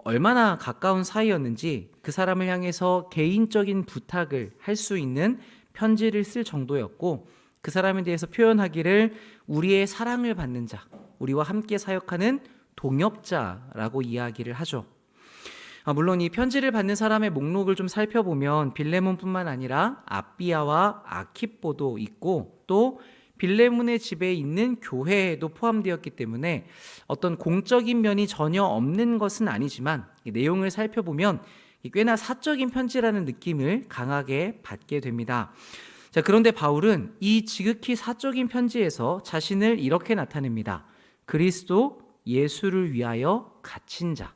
얼마나 가까운 사이였는지 그 사람을 향해서 개인적인 부탁을 할 수 있는 편지를 쓸 정도였고, 그 사람에 대해서 표현하기를 우리의 사랑을 받는 자, 우리와 함께 사역하는 동역자라고 이야기를 하죠. 물론 이 편지를 받는 사람의 목록을 좀 살펴보면 빌레몬뿐만 아니라 아비아와 아키뽀도 있고, 또 빌레몬의 집에 있는 교회에도 포함되었기 때문에 어떤 공적인 면이 전혀 없는 것은 아니지만, 이 내용을 살펴보면 꽤나 사적인 편지라는 느낌을 강하게 받게 됩니다. 자, 그런데 바울은 이 지극히 사적인 편지에서 자신을 이렇게 나타냅니다. 그리스도 예수를 위하여 갇힌 자.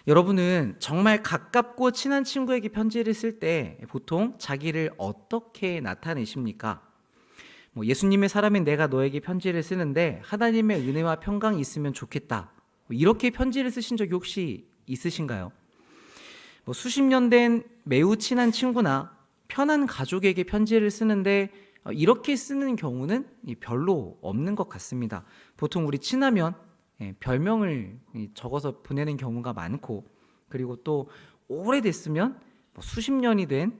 여러분은 정말 가깝고 친한 친구에게 편지를 쓸 때 보통 자기를 어떻게 나타내십니까? 예수님의 사람인 내가 너에게 편지를 쓰는데 하나님의 은혜와 평강이 있으면 좋겠다, 이렇게 편지를 쓰신 적이 혹시 있으신가요? 수십 년 된 매우 친한 친구나 편한 가족에게 편지를 쓰는데 이렇게 쓰는 경우는 별로 없는 것 같습니다. 보통 우리 친하면 별명을 적어서 보내는 경우가 많고, 그리고 또 오래됐으면 수십 년이 된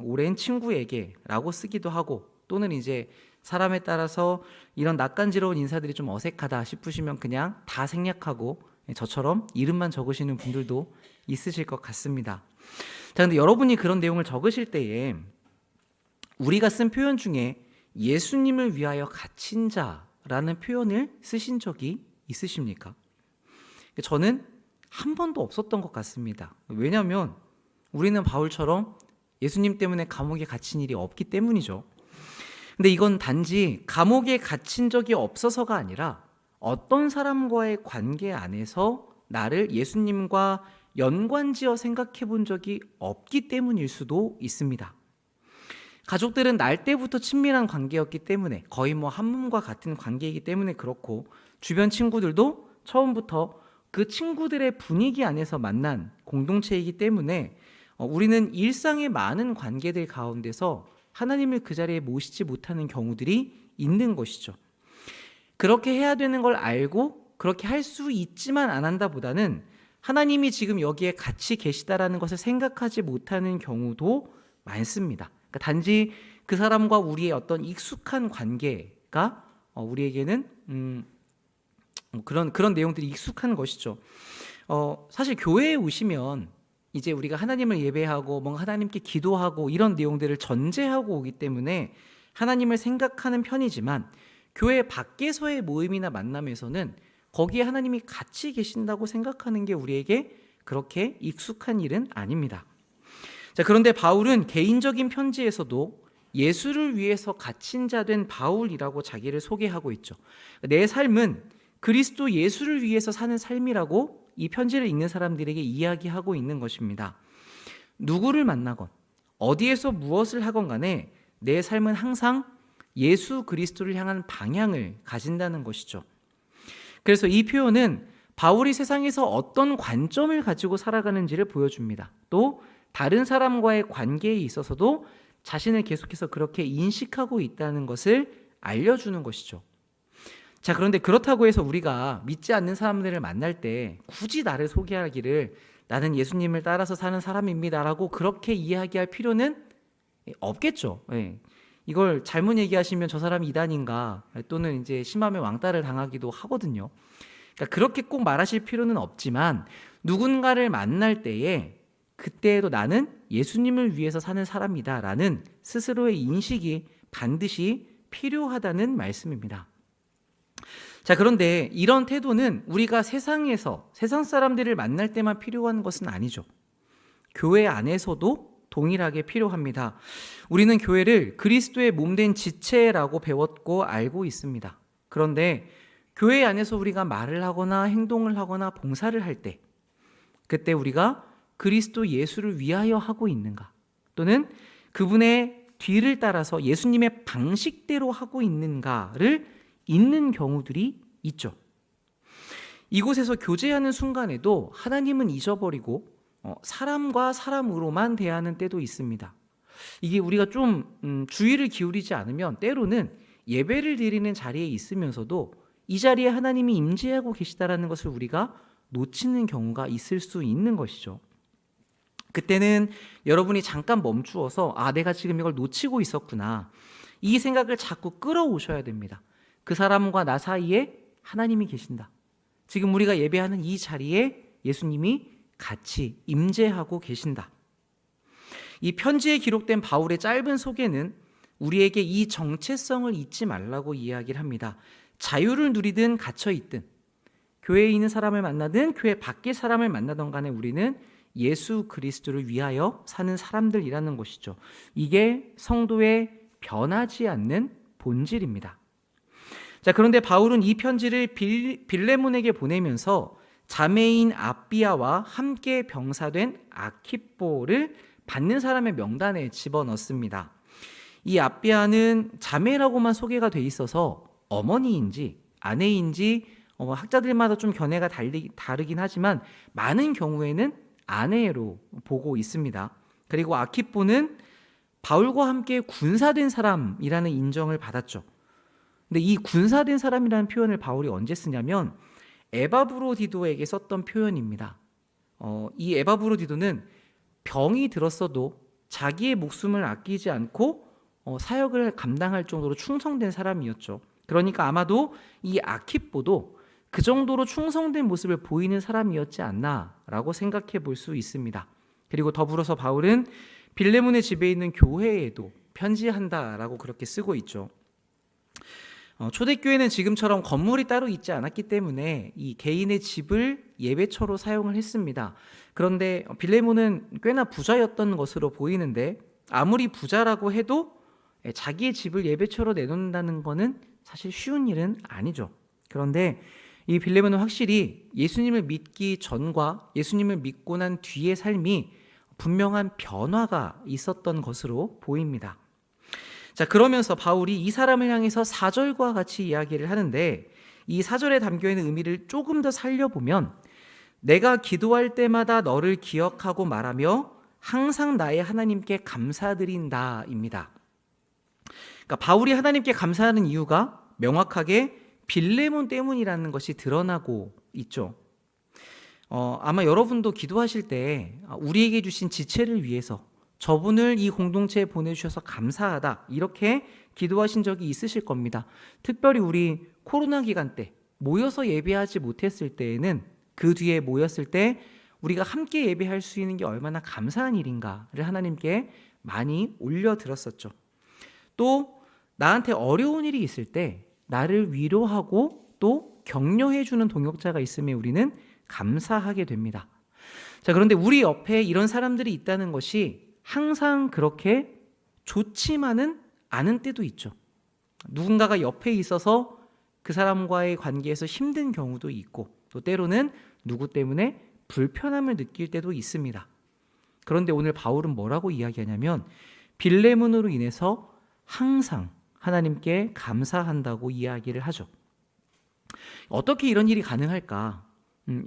오랜 친구에게 라고 쓰기도 하고, 또는 이제 사람에 따라서 이런 낯간지러운 인사들이 좀 어색하다 싶으시면 그냥 다 생략하고 저처럼 이름만 적으시는 분들도 있으실 것 같습니다. 자, 근데 여러분이 그런 내용을 적으실 때에 우리가 쓴 표현 중에 예수님을 위하여 갇힌 자라는 표현을 쓰신 적이 있으십니까? 저는 한 번도 없었던 것 같습니다. 왜냐하면 우리는 바울처럼 예수님 때문에 감옥에 갇힌 일이 없기 때문이죠. 근데 이건 단지 감옥에 갇힌 적이 없어서가 아니라 어떤 사람과의 관계 안에서 나를 예수님과 연관지어 생각해 본 적이 없기 때문일 수도 있습니다. 가족들은 날 때부터 친밀한 관계였기 때문에, 거의 한 몸과 같은 관계이기 때문에 그렇고, 주변 친구들도 처음부터 그 친구들의 분위기 안에서 만난 공동체이기 때문에 우리는 일상의 많은 관계들 가운데서 하나님을 그 자리에 모시지 못하는 경우들이 있는 것이죠. 그렇게 해야 되는 걸 알고 그렇게 할 수 있지만 안 한다보다는 하나님이 지금 여기에 같이 계시다라는 것을 생각하지 못하는 경우도 많습니다. 그러니까 단지 그 사람과 우리의 어떤 익숙한 관계가 우리에게는 그런 내용들이 익숙한 것이죠. 사실 교회에 오시면 이제 우리가 하나님을 예배하고 뭔가 하나님께 기도하고 이런 내용들을 전제하고 오기 때문에 하나님을 생각하는 편이지만, 교회 밖에서의 모임이나 만남에서는 거기에 하나님이 같이 계신다고 생각하는 게 우리에게 그렇게 익숙한 일은 아닙니다. 자, 그런데 바울은 개인적인 편지에서도 예수를 위해서 갇힌 자 된 바울이라고 자기를 소개하고 있죠. 내 삶은 그리스도 예수를 위해서 사는 삶이라고 이 편지를 읽는 사람들에게 이야기하고 있는 것입니다. 누구를 만나건 어디에서 무엇을 하건 간에 내 삶은 항상 예수 그리스도를 향한 방향을 가진다는 것이죠. 그래서 이 표현은 바울이 세상에서 어떤 관점을 가지고 살아가는지를 보여줍니다. 또 다른 사람과의 관계에 있어서도 자신을 계속해서 그렇게 인식하고 있다는 것을 알려주는 것이죠. 자, 그런데 그렇다고 해서 우리가 믿지 않는 사람들을 만날 때 굳이 나를 소개하기를 나는 예수님을 따라서 사는 사람입니다라고 그렇게 이야기할 필요는 없겠죠. 이걸 잘못 얘기하시면 저 사람이 이단인가, 또는 이제 심함의 왕따를 당하기도 하거든요. 그러니까 그렇게 꼭 말하실 필요는 없지만, 누군가를 만날 때에 그때에도 나는 예수님을 위해서 사는 사람이다라는 스스로의 인식이 반드시 필요하다는 말씀입니다. 자, 그런데 이런 태도는 우리가 세상에서 세상 사람들을 만날 때만 필요한 것은 아니죠. 교회 안에서도 동일하게 필요합니다. 우리는 교회를 그리스도의 몸된 지체라고 배웠고 알고 있습니다. 그런데 교회 안에서 우리가 말을 하거나 행동을 하거나 봉사를 할 때, 그때 우리가 그리스도 예수를 위하여 하고 있는가, 또는 그분의 뒤를 따라서 예수님의 방식대로 하고 있는가를 있는 경우들이 있죠. 이곳에서 교제하는 순간에도 하나님은 잊어버리고 사람과 사람으로만 대하는 때도 있습니다. 이게 우리가 좀 주의를 기울이지 않으면 때로는 예배를 드리는 자리에 있으면서도 이 자리에 하나님이 임재하고 계시다라는 것을 우리가 놓치는 경우가 있을 수 있는 것이죠. 그때는 여러분이 잠깐 멈추어서 내가 지금 이걸 놓치고 있었구나. 이 생각을 자꾸 끌어오셔야 됩니다. 그 사람과 나 사이에 하나님이 계신다. 지금 우리가 예배하는 이 자리에 예수님이 같이 임재하고 계신다. 이 편지에 기록된 바울의 짧은 소개는 우리에게 이 정체성을 잊지 말라고 이야기를 합니다. 자유를 누리든 갇혀있든 교회에 있는 사람을 만나든 교회 밖의 사람을 만나던 간에 우리는 예수 그리스도를 위하여 사는 사람들이라는 것이죠. 이게 성도의 변하지 않는 본질입니다. 자, 그런데 바울은 이 편지를 빌레몬에게 보내면서 자매인 아비아와 함께 병사된 아키뽀를 받는 사람의 명단에 집어넣습니다. 이 아비아는 자매라고만 소개가 돼 있어서 어머니인지 아내인지 학자들마다 좀 견해가 다르긴 하지만 많은 경우에는 아내로 보고 있습니다. 그리고 아키뽀는 바울과 함께 군사된 사람이라는 인정을 받았죠. 근데 이 군사된 사람이라는 표현을 바울이 언제 쓰냐면 에바브로디도에게 썼던 표현입니다. 이 에바브로디도는 병이 들었어도 자기의 목숨을 아끼지 않고 사역을 감당할 정도로 충성된 사람이었죠. 그러니까 아마도 이 아키뽀도 그 정도로 충성된 모습을 보이는 사람이었지 않나라고 생각해 볼 수 있습니다. 그리고 더불어서 바울은 빌레몬의 집에 있는 교회에도 편지한다라고 그렇게 쓰고 있죠. 초대교회는 지금처럼 건물이 따로 있지 않았기 때문에 이 개인의 집을 예배처로 사용을 했습니다. 그런데 빌레몬은 꽤나 부자였던 것으로 보이는데 아무리 부자라고 해도 자기의 집을 예배처로 내놓는다는 것은 사실 쉬운 일은 아니죠. 그런데 이 빌레몬은 확실히 예수님을 믿기 전과 예수님을 믿고 난 뒤의 삶이 분명한 변화가 있었던 것으로 보입니다. 자, 그러면서 바울이 이 사람을 향해서 4절과 같이 이야기를 하는데 이 4절에 담겨있는 의미를 조금 더 살려보면 내가 기도할 때마다 너를 기억하고 말하며 항상 나의 하나님께 감사드린다입니다. 그러니까 바울이 하나님께 감사하는 이유가 명확하게 빌레몬 때문이라는 것이 드러나고 있죠. 아마 여러분도 기도하실 때 우리에게 주신 지체를 위해서 저분을 이 공동체에 보내주셔서 감사하다 이렇게 기도하신 적이 있으실 겁니다. 특별히 우리 코로나 기간 때 모여서 예배하지 못했을 때에는 그 뒤에 모였을 때 우리가 함께 예배할 수 있는 게 얼마나 감사한 일인가를 하나님께 많이 올려드렸었죠. 또 나한테 어려운 일이 있을 때 나를 위로하고 또 격려해주는 동역자가 있음에 우리는 감사하게 됩니다. 자, 그런데 우리 옆에 이런 사람들이 있다는 것이 항상 그렇게 좋지만은 않은 때도 있죠. 누군가가 옆에 있어서 그 사람과의 관계에서 힘든 경우도 있고 또 때로는 누구 때문에 불편함을 느낄 때도 있습니다. 그런데 오늘 바울은 뭐라고 이야기하냐면 빌레몬으로 인해서 항상 하나님께 감사한다고 이야기를 하죠. 어떻게 이런 일이 가능할까?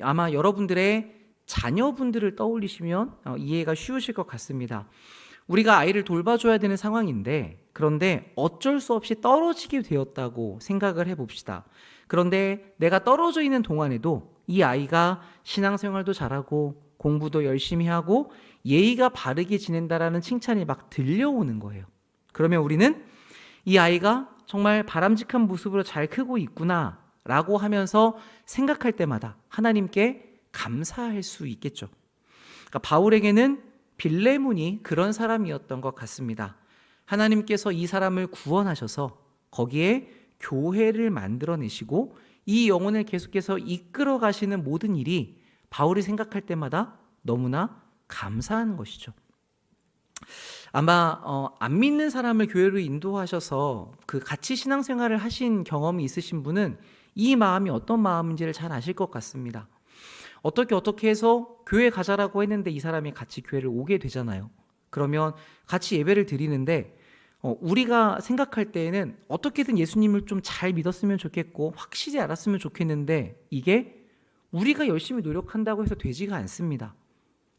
아마 여러분들의 자녀분들을 떠올리시면 이해가 쉬우실 것 같습니다. 우리가 아이를 돌봐줘야 되는 상황인데 그런데 어쩔 수 없이 떨어지게 되었다고 생각을 해봅시다. 그런데 내가 떨어져 있는 동안에도 이 아이가 신앙생활도 잘하고 공부도 열심히 하고 예의가 바르게 지낸다라는 칭찬이 막 들려오는 거예요. 그러면 우리는 이 아이가 정말 바람직한 모습으로 잘 크고 있구나 라고 하면서 생각할 때마다 하나님께 감사할 수 있겠죠. 그러니까 바울에게는 빌레몬이 그런 사람이었던 것 같습니다. 하나님께서 이 사람을 구원하셔서 거기에 교회를 만들어내시고 이 영혼을 계속해서 이끌어 가시는 모든 일이 바울이 생각할 때마다 너무나 감사한 것이죠. 아마 안 믿는 사람을 교회로 인도하셔서 그 같이 신앙생활을 하신 경험이 있으신 분은 이 마음이 어떤 마음인지를 잘 아실 것 같습니다. 어떻게 해서 교회 가자라고 했는데 이 사람이 같이 교회를 오게 되잖아요. 그러면 같이 예배를 드리는데 우리가 생각할 때에는 어떻게든 예수님을 좀 잘 믿었으면 좋겠고 확실히 알았으면 좋겠는데 이게 우리가 열심히 노력한다고 해서 되지가 않습니다.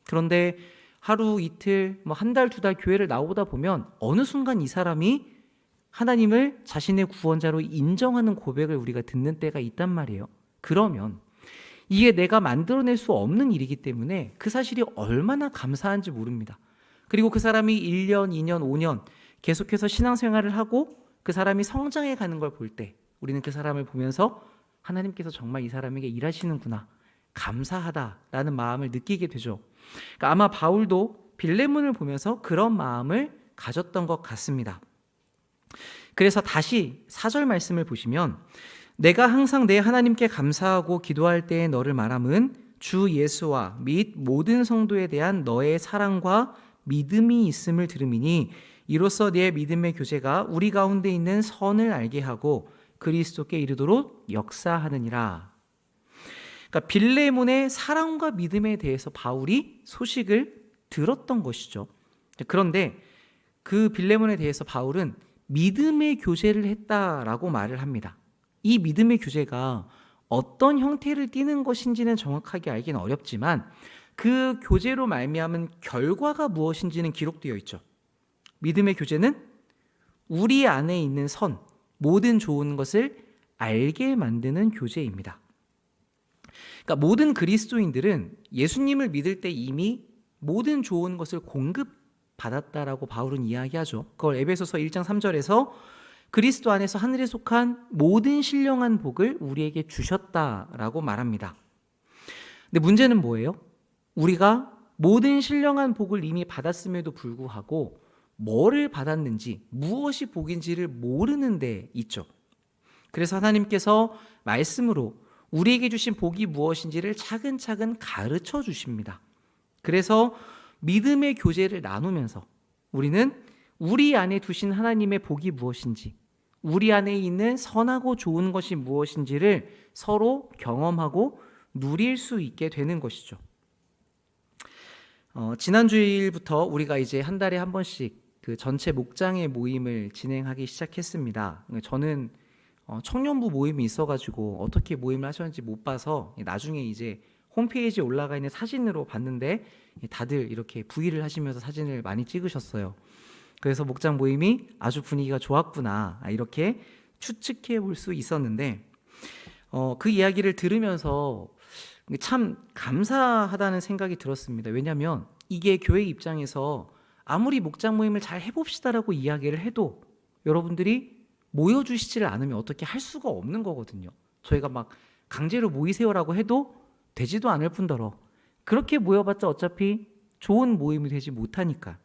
그런데 하루 이틀 한 달 두 달 교회를 나오다 보면 어느 순간 이 사람이 하나님을 자신의 구원자로 인정하는 고백을 우리가 듣는 때가 있단 말이에요. 그러면 이게 내가 만들어낼 수 없는 일이기 때문에 그 사실이 얼마나 감사한지 모릅니다. 그리고 그 사람이 1년, 2년, 5년 계속해서 신앙생활을 하고 그 사람이 성장해 가는 걸 볼 때 우리는 그 사람을 보면서 하나님께서 정말 이 사람에게 일하시는구나, 감사하다라는 마음을 느끼게 되죠. 그러니까 아마 바울도 빌레몬을 보면서 그런 마음을 가졌던 것 같습니다. 그래서 다시 4절 말씀을 보시면 내가 항상 내 하나님께 감사하고 기도할 때에 너를 말함은 주 예수와 및 모든 성도에 대한 너의 사랑과 믿음이 있음을 들음이니 이로써 네 믿음의 교제가 우리 가운데 있는 선을 알게 하고 그리스도께 이르도록 역사하느니라. 그러니까 빌레몬의 사랑과 믿음에 대해서 바울이 소식을 들었던 것이죠. 그런데 그 빌레몬에 대해서 바울은 믿음의 교제를 했다라고 말을 합니다. 이 믿음의 교제가 어떤 형태를 띠는 것인지는 정확하게 알기는 어렵지만 그 교제로 말미암은 결과가 무엇인지는 기록되어 있죠. 믿음의 교제는 우리 안에 있는 선, 모든 좋은 것을 알게 만드는 교제입니다. 그러니까 모든 그리스도인들은 예수님을 믿을 때 이미 모든 좋은 것을 공급받았다라고 바울은 이야기하죠. 그걸 에베소서 1장 3절에서 그리스도 안에서 하늘에 속한 모든 신령한 복을 우리에게 주셨다라고 말합니다. 근데 문제는 뭐예요? 우리가 모든 신령한 복을 이미 받았음에도 불구하고 뭐를 받았는지, 무엇이 복인지를 모르는 데 있죠. 그래서 하나님께서 말씀으로 우리에게 주신 복이 무엇인지를 차근차근 가르쳐 주십니다. 그래서 믿음의 교제를 나누면서 우리는 우리 안에 두신 하나님의 복이 무엇인지, 우리 안에 있는 선하고 좋은 것이 무엇인지를 서로 경험하고 누릴 수 있게 되는 것이죠. 지난 주일부터 우리가 이제 한 달에 한 번씩 그 전체 목장의 모임을 진행하기 시작했습니다. 저는 청년부 모임이 있어가지고 어떻게 모임을 하셨는지 못 봐서 나중에 이제 홈페이지에 올라가 있는 사진으로 봤는데 다들 이렇게 부의를 하시면서 사진을 많이 찍으셨어요. 그래서 목장 모임이 아주 분위기가 좋았구나, 이렇게 추측해 볼 수 있었는데 그 이야기를 들으면서 참 감사하다는 생각이 들었습니다. 왜냐하면 이게 교회 입장에서 아무리 목장 모임을 잘 해봅시다라고 이야기를 해도 여러분들이 모여주시지를 않으면 어떻게 할 수가 없는 거거든요. 저희가 막 강제로 모이세요라고 해도 되지도 않을 뿐더러 그렇게 모여봤자 어차피 좋은 모임이 되지 못하니까.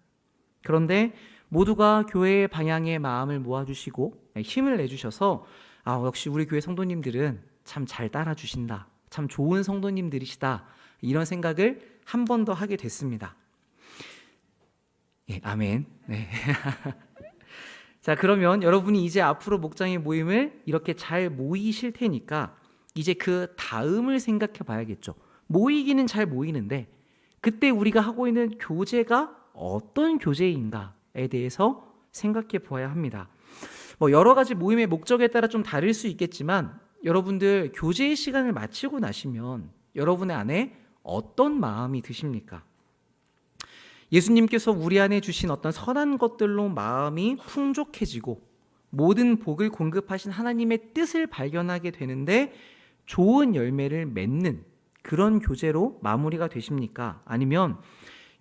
그런데 모두가 교회의 방향에 마음을 모아주시고 힘을 내주셔서 역시 우리 교회 성도님들은 참 잘 따라주신다, 참 좋은 성도님들이시다, 이런 생각을 한 번 더 하게 됐습니다. 예, 아멘. 네. 자, 그러면 여러분이 이제 앞으로 목장의 모임을 이렇게 잘 모이실 테니까 이제 그 다음을 생각해 봐야겠죠. 모이기는 잘 모이는데 그때 우리가 하고 있는 교제가 어떤 교제인가에 대해서 생각해 보아야 합니다. 여러 가지 모임의 목적에 따라 좀 다를 수 있겠지만 여러분들 교제의 시간을 마치고 나시면 여러분의 안에 어떤 마음이 드십니까? 예수님께서 우리 안에 주신 어떤 선한 것들로 마음이 풍족해지고 모든 복을 공급하신 하나님의 뜻을 발견하게 되는데 좋은 열매를 맺는 그런 교제로 마무리가 되십니까? 아니면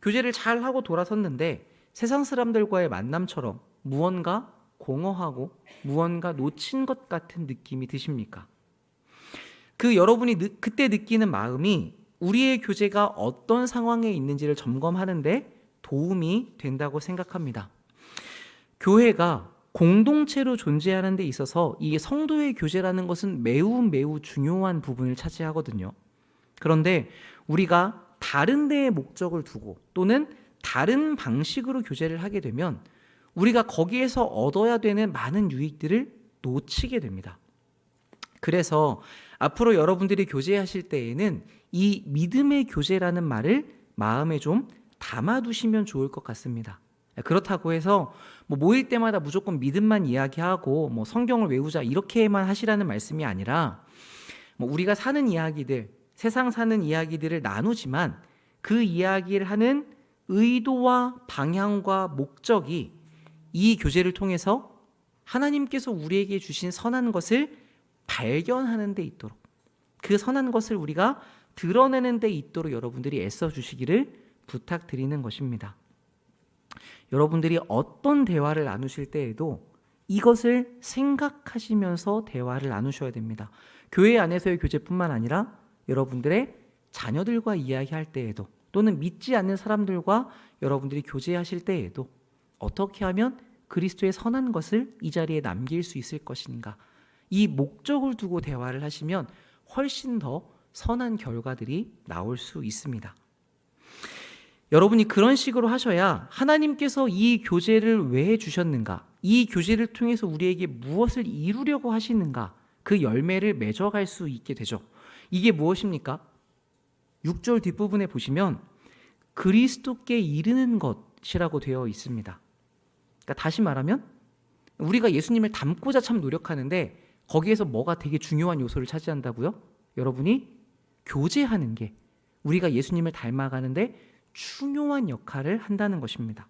교제를 잘하고 돌아섰는데 세상 사람들과의 만남처럼 무언가 공허하고 무언가 놓친 것 같은 느낌이 드십니까? 그 여러분이 그때 느끼는 마음이 우리의 교제가 어떤 상황에 있는지를 점검하는데 도움이 된다고 생각합니다. 교회가 공동체로 존재하는 데 있어서 이 성도의 교제라는 것은 매우 중요한 부분을 차지하거든요. 그런데 우리가 다른 데에 목적을 두고 또는 다른 방식으로 교제를 하게 되면 우리가 거기에서 얻어야 되는 많은 유익들을 놓치게 됩니다. 그래서 앞으로 여러분들이 교제하실 때에는 이 믿음의 교제라는 말을 마음에 좀 담아두시면 좋을 것 같습니다. 그렇다고 해서 모일 때마다 무조건 믿음만 이야기하고 성경을 외우자 이렇게만 하시라는 말씀이 아니라 우리가 사는 이야기들, 세상 사는 이야기들을 나누지만 그 이야기를 하는 의도와 방향과 목적이 이 교제를 통해서 하나님께서 우리에게 주신 선한 것을 발견하는 데 있도록, 그 선한 것을 우리가 드러내는 데 있도록 여러분들이 애써 주시기를 부탁드리는 것입니다. 여러분들이 어떤 대화를 나누실 때에도 이것을 생각하시면서 대화를 나누셔야 됩니다. 교회 안에서의 교제뿐만 아니라 여러분들의 자녀들과 이야기할 때에도, 또는 믿지 않는 사람들과 여러분들이 교제하실 때에도 어떻게 하면 그리스도의 선한 것을 이 자리에 남길 수 있을 것인가, 이 목적을 두고 대화를 하시면 훨씬 더 선한 결과들이 나올 수 있습니다. 여러분이 그런 식으로 하셔야 하나님께서 이 교제를 왜 주셨는가, 이 교제를 통해서 우리에게 무엇을 이루려고 하시는가, 그 열매를 맺어갈 수 있게 되죠. 이게 무엇입니까? 6절 뒷부분에 보시면 그리스도께 이르는 것이라고 되어 있습니다. 그러니까 다시 말하면 우리가 예수님을 닮고자 참 노력하는데 거기에서 뭐가 되게 중요한 요소를 차지한다고요? 여러분이 교제하는 게 우리가 예수님을 닮아가는데 중요한 역할을 한다는 것입니다.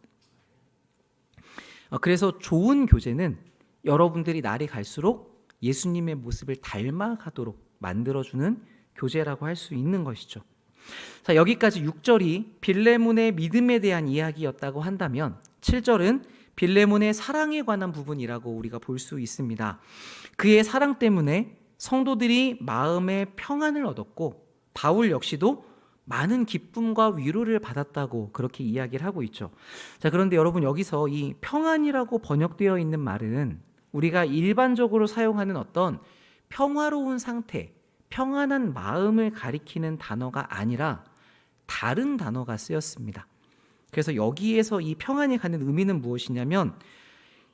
그래서 좋은 교제는 여러분들이 날이 갈수록 예수님의 모습을 닮아가도록 만들어주는 교제라고 할 수 있는 것이죠. 자, 여기까지 6절이 빌레몬의 믿음에 대한 이야기였다고 한다면 7절은 빌레몬의 사랑에 관한 부분이라고 우리가 볼 수 있습니다. 그의 사랑 때문에 성도들이 마음의 평안을 얻었고 바울 역시도 많은 기쁨과 위로를 받았다고 그렇게 이야기를 하고 있죠. 자, 그런데 여러분, 여기서 이 평안이라고 번역되어 있는 말은 우리가 일반적으로 사용하는 어떤 평화로운 상태, 평안한 마음을 가리키는 단어가 아니라 다른 단어가 쓰였습니다. 그래서 여기에서 이 평안이 갖는 의미는 무엇이냐면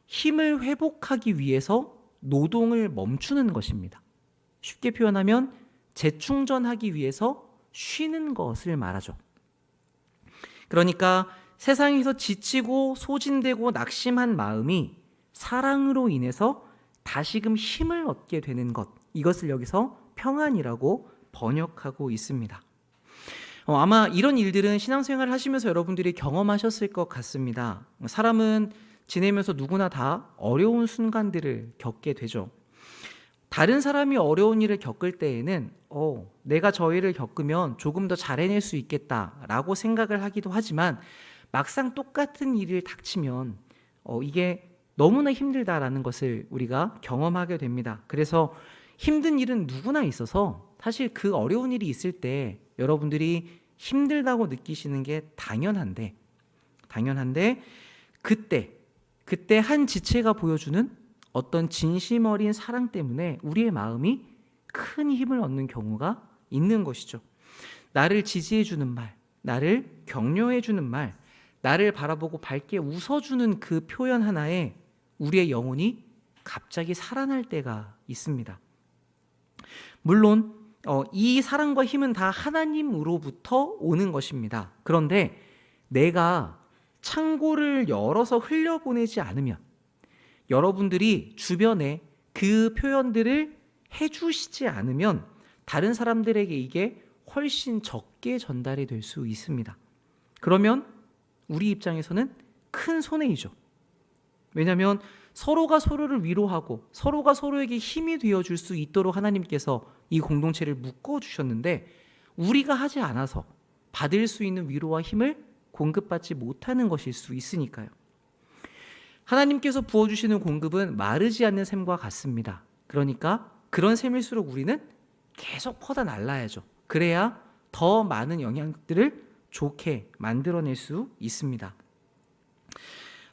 힘을 회복하기 위해서 노동을 멈추는 것입니다. 쉽게 표현하면 재충전하기 위해서 쉬는 것을 말하죠. 그러니까 세상에서 지치고 소진되고 낙심한 마음이 사랑으로 인해서 다시금 힘을 얻게 되는 것, 이것을 여기서 평안이라고 번역하고 있습니다. 아마 이런 일들은 신앙생활을 하시면서 여러분들이 경험하셨을 것 같습니다. 사람은 지내면서 누구나 다 어려운 순간들을 겪게 되죠. 다른 사람이 어려운 일을 겪을 때에는 내가 저 일을 겪으면 조금 더 잘 해낼 수 있겠다라고 생각을 하기도 하지만 막상 똑같은 일을 닥치면 이게 너무나 힘들다라는 것을 우리가 경험하게 됩니다. 그래서 힘든 일은 누구나 있어서 사실 그 어려운 일이 있을 때 여러분들이 힘들다고 느끼시는 게 당연한데 그때 한 지체가 보여주는 어떤 진심 어린 사랑 때문에 우리의 마음이 큰 힘을 얻는 경우가 있는 것이죠. 나를 지지해주는 말, 나를 격려해주는 말, 나를 바라보고 밝게 웃어주는 그 표현 하나에 우리의 영혼이 갑자기 살아날 때가 있습니다. 물론 이 사랑과 힘은 다 하나님으로부터 오는 것입니다. 그런데 내가 창고를 열어서 흘려보내지 않으면, 여러분들이 주변에 그 표현들을 해주시지 않으면 다른 사람들에게 이게 훨씬 적게 전달이 될 수 있습니다. 그러면 우리 입장에서는 큰 손해이죠. 왜냐하면 서로가 서로를 위로하고 서로가 서로에게 힘이 되어줄 수 있도록 하나님께서 이 공동체를 묶어주셨는데 우리가 하지 않아서 받을 수 있는 위로와 힘을 공급받지 못하는 것일 수 있으니까요. 하나님께서 부어주시는 공급은 마르지 않는 샘과 같습니다. 그러니까 그런 샘일수록 우리는 계속 퍼다 날라야죠. 그래야 더 많은 영향들을 좋게 만들어낼 수 있습니다.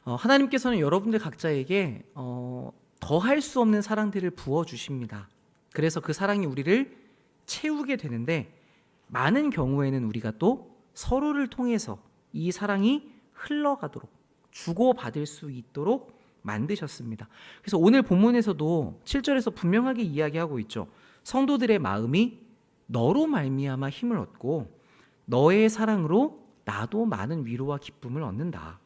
하나님께서는 여러분들 각자에게 더 할 수 없는 사랑들을 부어주십니다. 그래서 그 사랑이 우리를 채우게 되는데 많은 경우에는 우리가 또 서로를 통해서 이 사랑이 흘러가도록 주고받을 수 있도록 만드셨습니다. 그래서 오늘 본문에서도 7절에서 분명하게 이야기하고 있죠. 성도들의 마음이 너로 말미암아 힘을 얻고 너의 사랑으로 나도 많은 위로와 기쁨을 얻는다.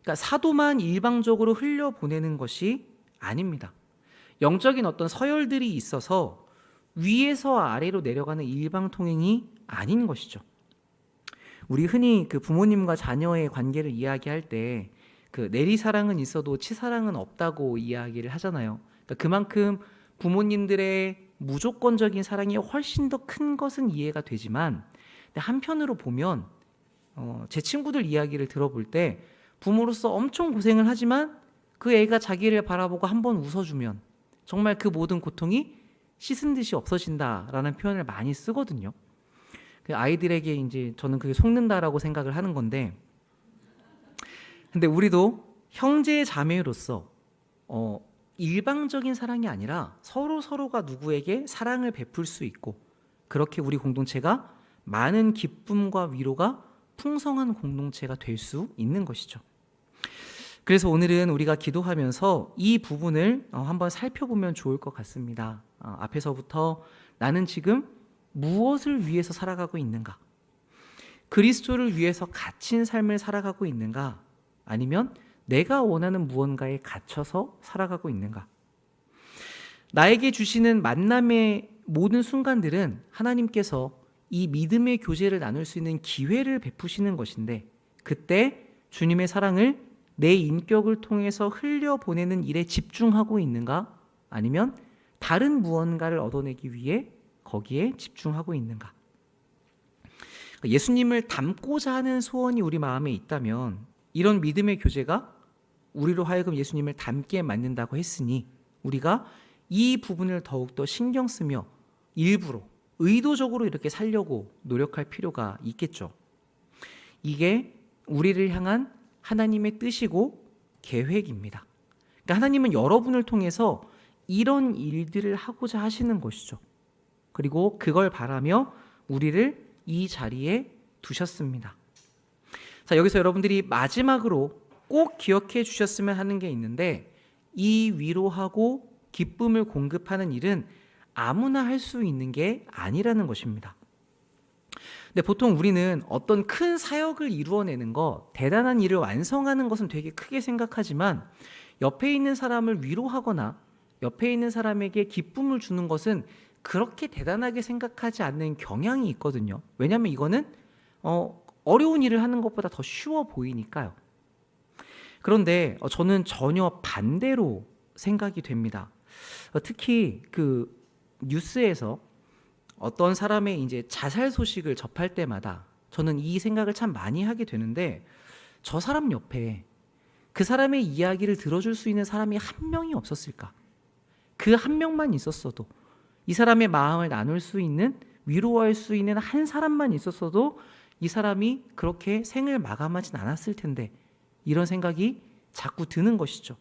그러니까 사도만 일방적으로 흘려보내는 것이 아닙니다. 영적인 어떤 서열들이 있어서 위에서 아래로 내려가는 일방통행이 아닌 것이죠. 우리 흔히 그 부모님과 자녀의 관계를 이야기할 때 그 내리사랑은 있어도 치사랑은 없다고 이야기를 하잖아요. 그러니까 그만큼 부모님들의 무조건적인 사랑이 훨씬 더 큰 것은 이해가 되지만, 근데 한편으로 보면 제 친구들 이야기를 들어볼 때 부모로서 엄청 고생을 하지만 그 애가 자기를 바라보고 한번 웃어주면 정말 그 모든 고통이 씻은 듯이 없어진다라는 표현을 많이 쓰거든요. 그 아이들에게 이제 저는 그게 속는다라고 생각을 하는 건데, 근데 우리도 형제 자매로서 일방적인 사랑이 아니라 서로가 누구에게 사랑을 베풀 수 있고, 그렇게 우리 공동체가 많은 기쁨과 위로가 풍성한 공동체가 될 수 있는 것이죠. 그래서 오늘은 우리가 기도하면서 이 부분을 한번 살펴보면 좋을 것 같습니다. 앞에서부터 나는 지금 무엇을 위해서 살아가고 있는가? 그리스도를 위해서 갇힌 삶을 살아가고 있는가? 아니면 내가 원하는 무언가에 갇혀서 살아가고 있는가? 나에게 주시는 만남의 모든 순간들은 하나님께서 이 믿음의 교제를 나눌 수 있는 기회를 베푸시는 것인데, 그때 주님의 사랑을 내 인격을 통해서 흘려보내는 일에 집중하고 있는가? 아니면 다른 무언가를 얻어내기 위해 거기에 집중하고 있는가? 예수님을 닮고자 하는 소원이 우리 마음에 있다면 이런 믿음의 교제가 우리로 하여금 예수님을 닮게 만든다고 했으니 우리가 이 부분을 더욱더 신경 쓰며 일부러 의도적으로 이렇게 살려고 노력할 필요가 있겠죠. 이게 우리를 향한 하나님의 뜻이고 계획입니다. 그러니까 하나님은 여러분을 통해서 이런 일들을 하고자 하시는 것이죠. 그리고 그걸 바라며 우리를 이 자리에 두셨습니다. 자, 여기서 여러분들이 마지막으로 꼭 기억해 주셨으면 하는 게 있는데, 이 위로하고 기쁨을 공급하는 일은 아무나 할 수 있는 게 아니라는 것입니다. 근데 보통 우리는 어떤 큰 사역을 이루어내는 것, 대단한 일을 완성하는 것은 되게 크게 생각하지만 옆에 있는 사람을 위로하거나 옆에 있는 사람에게 기쁨을 주는 것은 그렇게 대단하게 생각하지 않는 경향이 있거든요. 왜냐하면 이거는 어려운 일을 하는 것보다 더 쉬워 보이니까요. 그런데 저는 전혀 반대로 생각이 됩니다. 특히 그 뉴스에서 어떤 사람의 이제 자살 소식을 접할 때마다 저는 이 생각을 참 많이 하게 되는데, 저 사람 옆에 그 사람의 이야기를 들어줄 수 있는 사람이 한 명이 없었을까? 그 한 명만 있었어도, 이 사람의 마음을 나눌 수 있는, 위로할 수 있는 한 사람만 있었어도 이 사람이 그렇게 생을 마감하진 않았을 텐데, 이런 생각이 자꾸 드는 것이죠.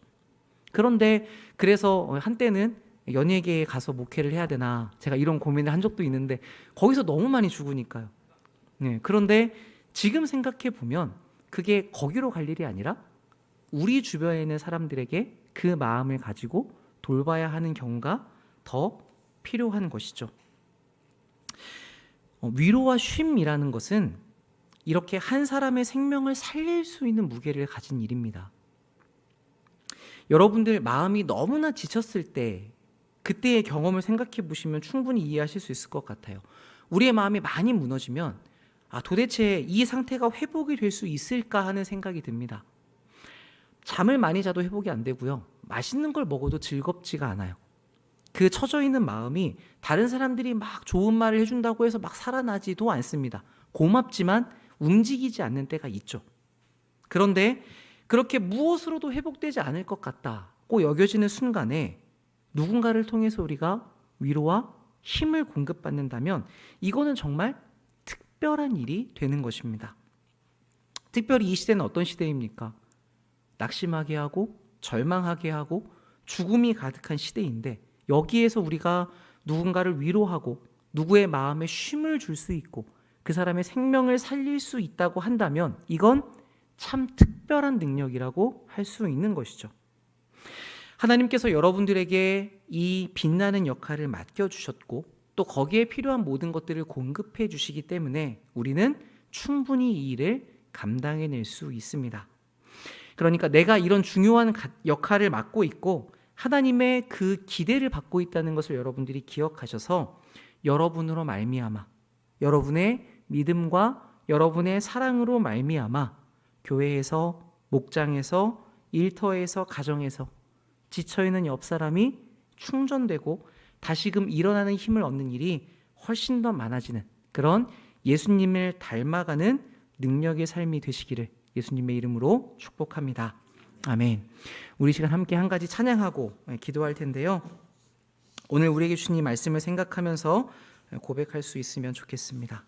그런데 그래서 한때는 연예계에 가서 목회를 해야 되나, 제가 이런 고민을 한 적도 있는데 거기서 너무 많이 죽으니까요. 네, 그런데 지금 생각해 보면 그게 거기로 갈 일이 아니라 우리 주변에 있는 사람들에게 그 마음을 가지고 돌봐야 하는 경우가 더 필요한 것이죠. 위로와 쉼이라는 것은 이렇게 한 사람의 생명을 살릴 수 있는 무게를 가진 일입니다. 여러분들 마음이 너무나 지쳤을 때, 그때의 경험을 생각해 보시면 충분히 이해하실 수 있을 것 같아요. 우리의 마음이 많이 무너지면 도대체 이 상태가 회복이 될 수 있을까 하는 생각이 듭니다. 잠을 많이 자도 회복이 안 되고요. 맛있는 걸 먹어도 즐겁지가 않아요. 그 처져 있는 마음이 다른 사람들이 막 좋은 말을 해준다고 해서 막 살아나지도 않습니다. 고맙지만 움직이지 않는 때가 있죠. 그런데 그렇게 무엇으로도 회복되지 않을 것 같다고 여겨지는 순간에 누군가를 통해서 우리가 위로와 힘을 공급받는다면 이거는 정말 특별한 일이 되는 것입니다. 특별히 이 시대는 어떤 시대입니까? 낙심하게 하고 절망하게 하고 죽음이 가득한 시대인데, 여기에서 우리가 누군가를 위로하고 누구의 마음에 쉼을 줄 수 있고 그 사람의 생명을 살릴 수 있다고 한다면 이건 참 특별한 능력이라고 할 수 있는 것이죠. 하나님께서 여러분들에게 이 빛나는 역할을 맡겨주셨고 또 거기에 필요한 모든 것들을 공급해 주시기 때문에 우리는 충분히 이 일을 감당해낼 수 있습니다. 그러니까 내가 이런 중요한 역할을 맡고 있고 하나님의 그 기대를 받고 있다는 것을 여러분들이 기억하셔서 여러분으로 말미암아, 여러분의 믿음과 여러분의 사랑으로 말미암아 교회에서, 목장에서, 일터에서, 가정에서 지쳐있는 옆 사람이 충전되고 다시금 일어나는 힘을 얻는 일이 훨씬 더 많아지는 그런 예수님을 닮아가는 능력의 삶이 되시기를 예수님의 이름으로 축복합니다. 아멘. 우리 시간 함께 한 가지 찬양하고 기도할 텐데요. 오늘 우리에게 주신 이 말씀을 생각하면서 고백할 수 있으면 좋겠습니다.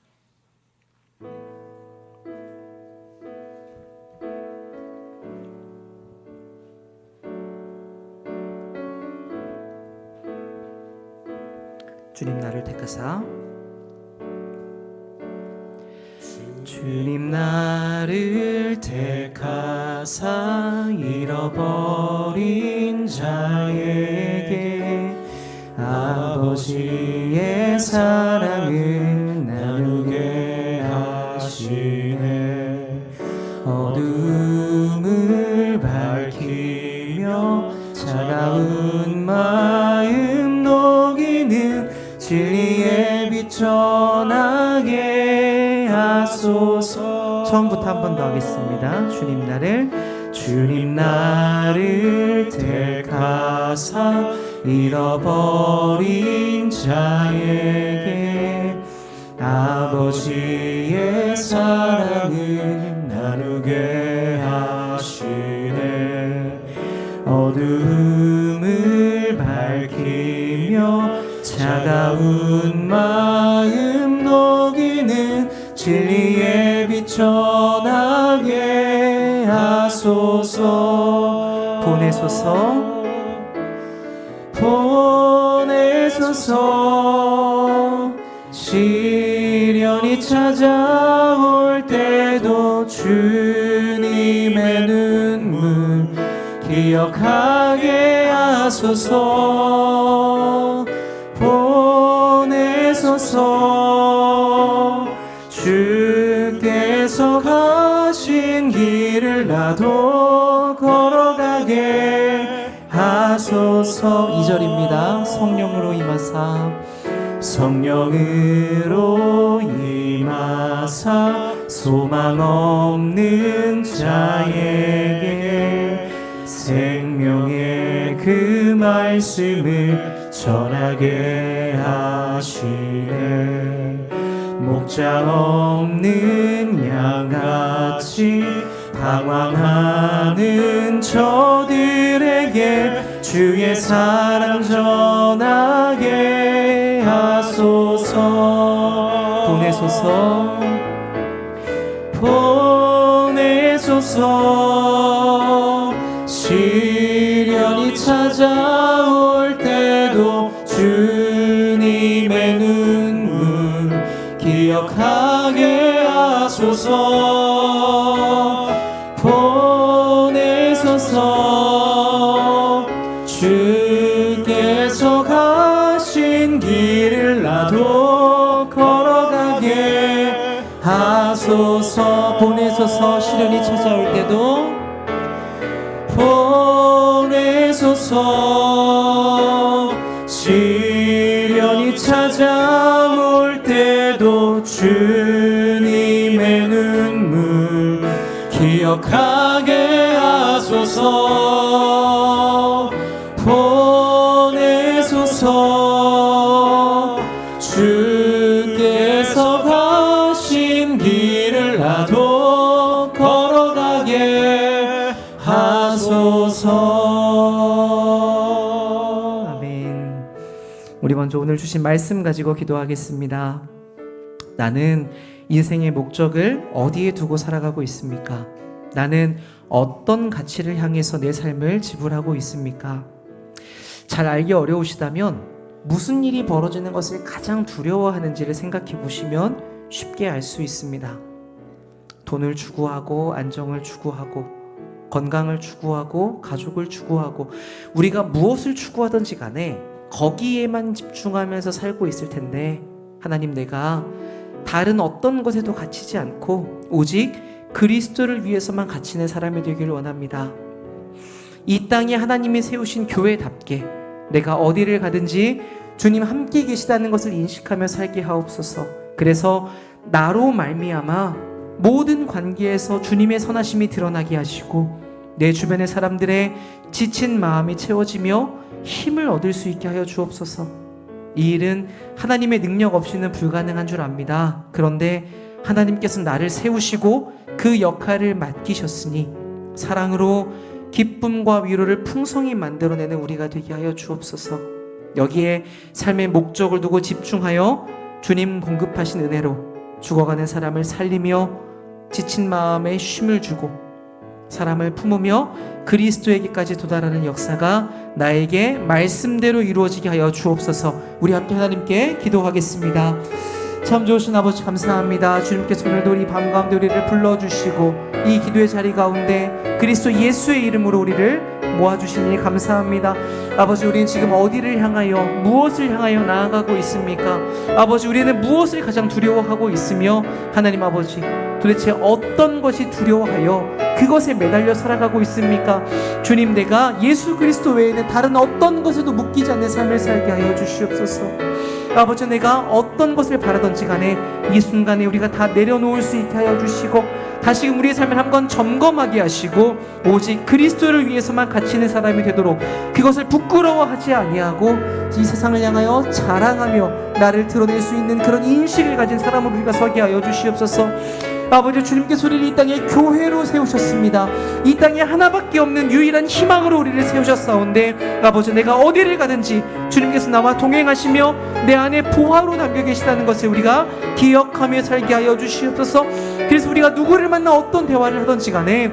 주님 나를 택하사 주님 나를 택하사 잃어버린 자에게 아버지의 사랑을 나누게 하시네. 어둠을 밝히며 차가운 마음 녹이는 진리의 빛 전하게 하소서. 처음부터 한 번 더 하겠습니다. 주님 나를 택하사 잃어버린 자에게 아버지의 사랑을 나누게 하시네. 어둠을 밝히며 차가운 마음 녹이는 진리의 빛 전하게 하소서. 보내소서. 시련이 찾아올 때도 주님의 눈물 기억하게 하소서. 보내소서. 주께서 가신 길을 나도 걸어가게 하소서. 2절입니다. 성령으로 임하사 소망 없는 자에게 생명의 그 말씀을 전하게 하시네. 목자 없는 양같이 방황하는 저들에게 주의 사랑 전하게 하소서. 보내소서. 시련이 찾아올 때도 주님의 눈물 기억하게 하소서. 보내소서. 주께서 가신 길을 나도 걸어가게 하소서. 보내소서. 시련이 찾아올 때도 보내소서. 시련이 찾아올 때도 주님의 눈물 기억하게 하소서. 보내소서. 주께서 가신 길을 나도 걸어가게 하소서. 아멘. 우리 먼저 오늘 주신 말씀 가지고 기도하겠습니다. 나는 인생의 목적을 어디에 두고 살아가고 있습니까? 나는 어떤 가치를 향해서 내 삶을 지불하고 있습니까? 잘 알기 어려우시다면 무슨 일이 벌어지는 것을 가장 두려워하는지를 생각해 보시면 쉽게 알 수 있습니다. 돈을 추구하고 안정을 추구하고 건강을 추구하고 가족을 추구하고 우리가 무엇을 추구하든지 간에 거기에만 집중하면서 살고 있을 텐데 하나님, 내가 다른 어떤 것에도 갇히지 않고 오직 그리스도를 위해서만 갇히는 사람이 되기를 원합니다. 이 땅에 하나님이 세우신 교회답게 내가 어디를 가든지 주님 함께 계시다는 것을 인식하며 살게 하옵소서. 그래서 나로 말미암아 모든 관계에서 주님의 선하심이 드러나게 하시고 내 주변의 사람들의 지친 마음이 채워지며 힘을 얻을 수 있게 하여 주옵소서. 이 일은 하나님의 능력 없이는 불가능한 줄 압니다. 그런데 하나님께서 나를 세우시고 그 역할을 맡기셨으니 사랑으로 기쁨과 위로를 풍성히 만들어내는 우리가 되게 하여 주옵소서. 여기에 삶의 목적을 두고 집중하여 주님 공급하신 은혜로 죽어가는 사람을 살리며 지친 마음에 쉼을 주고 사람을 품으며 그리스도에게까지 도달하는 역사가 나에게 말씀대로 이루어지게 하여 주옵소서. 우리 함께 하나님께 기도하겠습니다. 참 좋으신 아버지 감사합니다. 주님께서 오늘도 이 밤 가운데 우리를 불러주시고 이 기도의 자리 가운데 그리스도 예수의 이름으로 우리를 모아주시니 감사합니다. 아버지, 우리는 지금 어디를 향하여 무엇을 향하여 나아가고 있습니까? 아버지, 우리는 무엇을 가장 두려워하고 있으며 하나님 아버지, 도대체 어떤 것이 두려워하여 그것에 매달려 살아가고 있습니까? 주님, 내가 예수 그리스도 외에는 다른 어떤 것에도 묶이지 않는 삶을 살게 하여 주시옵소서. 아버지, 내가 어떤 것을 바라던지 간에 이 순간에 우리가 다 내려놓을 수 있게 하여 주시고 다시금 우리의 삶을 한번 점검하게 하시고 오직 그리스도를 위해서만 갇히는 사람이 되도록 그것을 부끄러워하지 아니하고 이 세상을 향하여 자랑하며 나를 드러낼 수 있는 그런 인식을 가진 사람으로 우리가 서게 하여 주시옵소서. 아버지, 주님께서 우리를 이 땅에 교회로 세우셨습니다. 이 땅에 하나밖에 없는 유일한 희망으로 우리를 세우셨사온데 아버지, 내가 어디를 가든지 주님께서 나와 동행하시며 내 안에 보화로 담겨 계시다는 것을 우리가 기억하며 살게 하여 주시옵소서. 그래서 우리가 누구를 만나 어떤 대화를 하든지 간에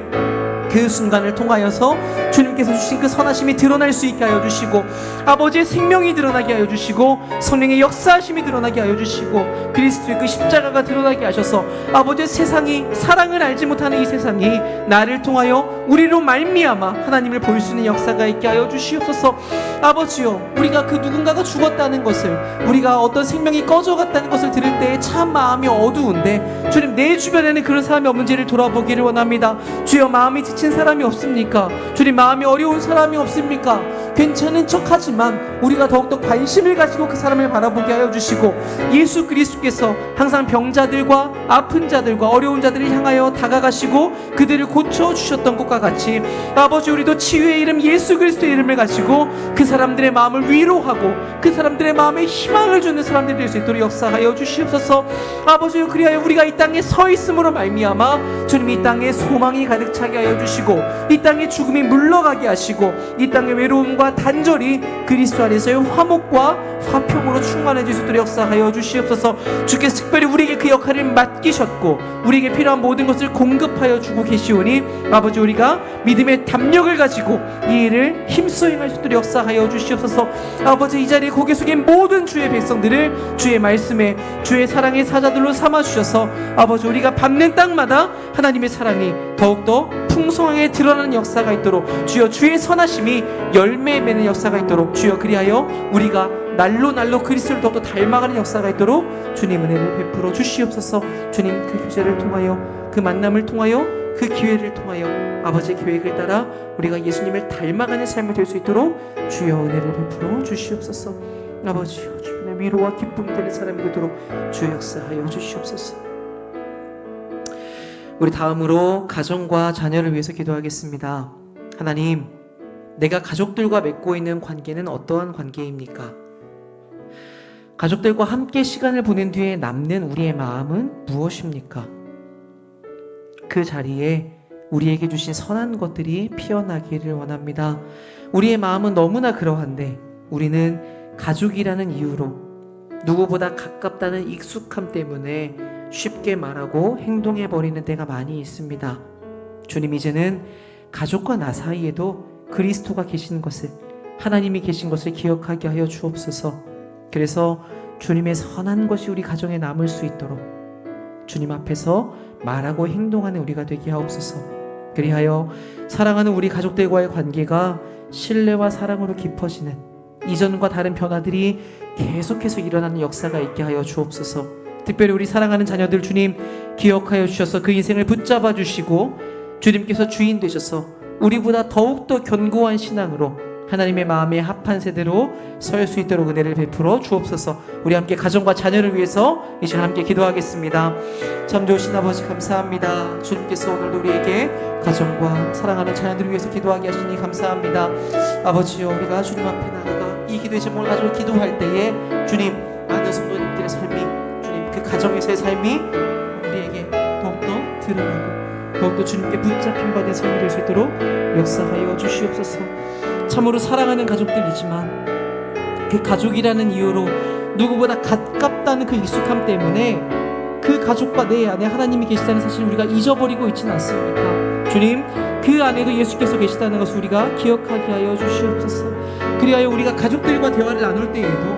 그 순간을 통하여서 주님께서 주신 그 선하심이 드러날 수 있게 하여 주시고 아버지의 생명이 드러나게 하여 주시고 성령의 역사하심이 드러나게 하여 주시고 그리스도의 그 십자가가 드러나게 하셔서 아버지의 세상이, 사랑을 알지 못하는 이 세상이 나를 통하여 우리로 말미암아 하나님을 볼 수 있는 역사가 있게 하여 주시옵소서. 아버지요, 우리가 그 누군가가 죽었다는 것을, 우리가 어떤 생명이 꺼져갔다는 것을 들을 때 참 마음이 어두운데 주님, 내 주변에는 그런 사람이 없는지를 돌아보기를 원합니다. 주여, 마음이 지친 사람이 없습니까? 주님, 마음이 어려운 사람이 없습니까? 괜찮은 척하지만 우리가 더욱더 관심을 가지고 그 사람을 바라보게 하여 주시고 예수 그리스도께서 항상 병자들과 아픈 자들과 어려운 자들을 향하여 다가가시고 그들을 고쳐주셨던 것과 같이 아버지, 우리도 치유의 이름 예수 그리스도의 이름을 가지고 그 사람들의 마음을 위로하고 그 사람들의 마음에 희망을 주는 사람들이 될 수 있도록 역사하여 주시옵소서. 아버지, 그리하여 우리가 이 땅에 서 있음으로 말미암아 주님, 이 땅에 소망이 가득 차게 하여 주시고 이 땅에 죽음이 물러가게 하시고 이 땅의 외로움과 단절이 그리스도 안에서의 화목과 화평으로 충만해질 수 있도록 역사하여 주시옵소서. 주께서 특별히 우리에게 그 역할을 맡기셨고 우리에게 필요한 모든 것을 공급하여 주고 계시오니 아버지, 우리가 믿음의 담력을 가지고 이 일을 힘써 행할 수 있도록 역사하여 주시옵소서. 아버지, 이 자리에 고개 숙인 모든 주의 백성들을 주의 말씀에 주의 사랑의 사자들로 삼아주셔서 아버지, 우리가 밟는 땅마다 하나님의 사랑이 더욱더 풍성하게 드러나는 역사가 있도록 주여, 주의 선하심이 열매 맺는 역사가 있도록 주여, 그리하여 우리가 날로 그리스도를 더욱더 닮아가는 역사가 있도록 주님 은혜를 베풀어 주시옵소서. 주님, 그 교제를 통하여, 그 만남을 통하여, 그 기회를 통하여 아버지의 계획을 따라 우리가 예수님을 닮아가는 삶이 될 수 있도록 주여 은혜를 베풀어 주시옵소서. 아버지여, 주님의 위로와 기쁨 되는 사람이 되도록 주여 역사하여 주시옵소서. 우리 다음으로 가정과 자녀를 위해서 기도하겠습니다. 하나님, 내가 가족들과 맺고 있는 관계는 어떠한 관계입니까? 가족들과 함께 시간을 보낸 뒤에 남는 우리의 마음은 무엇입니까? 그 자리에 우리에게 주신 선한 것들이 피어나기를 원합니다. 우리의 마음은 너무나 그러한데 우리는 가족이라는 이유로, 누구보다 가깝다는 익숙함 때문에 쉽게 말하고 행동해버리는 때가 많이 있습니다. 주님, 이제는 가족과 나 사이에도 그리스도가 계신 것을, 하나님이 계신 것을 기억하게 하여 주옵소서. 그래서 주님의 선한 것이 우리 가정에 남을 수 있도록 주님 앞에서 말하고 행동하는 우리가 되게 하옵소서. 그리하여 사랑하는 우리 가족들과의 관계가 신뢰와 사랑으로 깊어지는, 이전과 다른 변화들이 계속해서 일어나는 역사가 있게 하여 주옵소서. 특별히 우리 사랑하는 자녀들 주님 기억하여 주셔서 그 인생을 붙잡아 주시고 주님께서 주인 되셔서 우리보다 더욱더 견고한 신앙으로 하나님의 마음에 합한 세대로 설 수 있도록 은혜를 베풀어 주옵소서. 우리 함께 가정과 자녀를 위해서 이 시간 함께 기도하겠습니다. 참 좋으신 아버지 감사합니다. 주님께서 오늘도 우리에게 가정과 사랑하는 자녀들을 위해서 기도하게 하시니 감사합니다. 아버지여, 우리가 주님 앞에 나아가 이 기도의 제목을 가지고 기도할 때에 주님, 많은 성도님들의 삶이, 주님 그 가정에서의 삶이 우리에게 더욱더 드러나고 더욱더 주님께 붙잡힌 바 된 삶이 될 수 있도록 역사하여 주시옵소서. 참으로 사랑하는 가족들이지만 그 가족이라는 이유로 누구보다 가깝다는 그 익숙함 때문에 그 가족과 내 안에 하나님이 계시다는 사실을 우리가 잊어버리고 있지는 않습니까? 주님, 그 안에도 예수께서 계시다는 것을 우리가 기억하게 하여 주시옵소서. 그리하여 우리가 가족들과 대화를 나눌 때에도